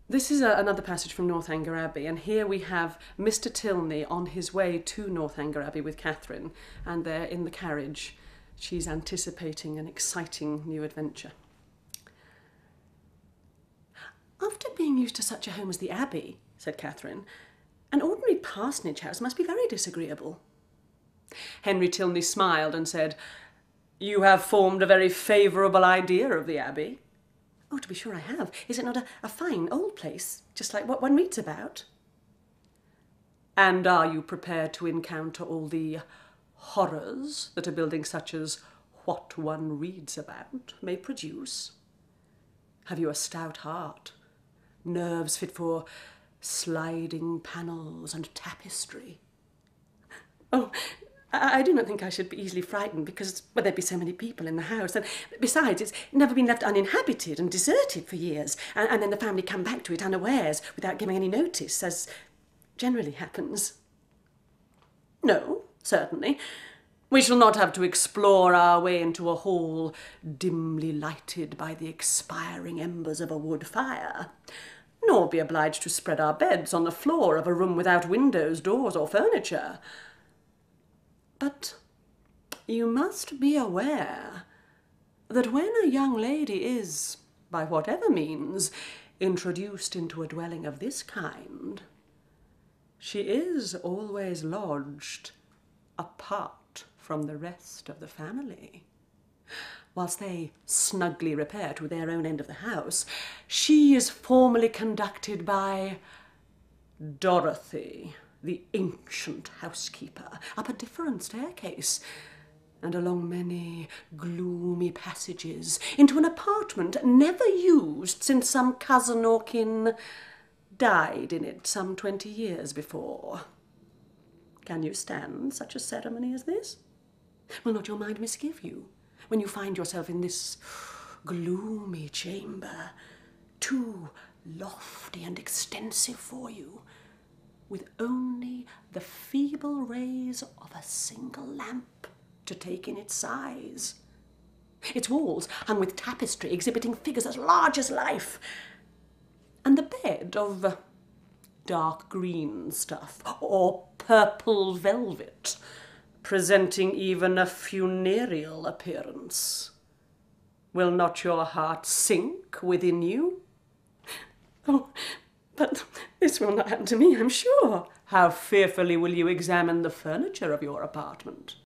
This is another passage from Northanger Abbey, and here we have Mr. Tilney on his way to Northanger Abbey with Catherine, and they're in the carriage. She's anticipating an exciting new adventure. "After being used to such a home as the Abbey," said Catherine, "an ordinary parsonage house must be very disagreeable." Henry Tilney smiled and said, "You have formed a very favourable idea of the Abbey." "Oh, to be sure I have. Is it not a fine old place, just like what one reads about?" "And are you prepared to encounter all the horrors that a building such as what one reads about may produce? Have you a stout heart, nerves fit for sliding panels and tapestry?" "Oh, I do not think I should be easily frightened, because there'd be so many people in the house, and besides, it's never been left uninhabited and deserted for years, and then the family come back to it unawares without giving any notice, as generally happens." "No, certainly. We shall not have to explore our way into a hall dimly lighted by the expiring embers of a wood fire, nor be obliged to spread our beds on the floor of a room without windows, doors, or furniture. But you must be aware that when a young lady is, by whatever means, introduced into a dwelling of this kind, she is always lodged apart from the rest of the family. Whilst they snugly repair to their own end of the house, she is formally conducted by Dorothy, the ancient housekeeper, up a different staircase, and along many gloomy passages, into an apartment never used since some cousin or kin died in it some 20 years before. Can you stand such a ceremony as this? Will not your mind misgive you when you find yourself in this gloomy chamber, too lofty and extensive for you, with only the feeble rays of a single lamp to take in its size, its walls hung with tapestry exhibiting figures as large as life, and the bed of dark green stuff or purple velvet, presenting even a funereal appearance? Will not your heart sink within you?" "Oh, but this will not happen to me, I'm sure." "How fearfully will you examine the furniture of your apartment?"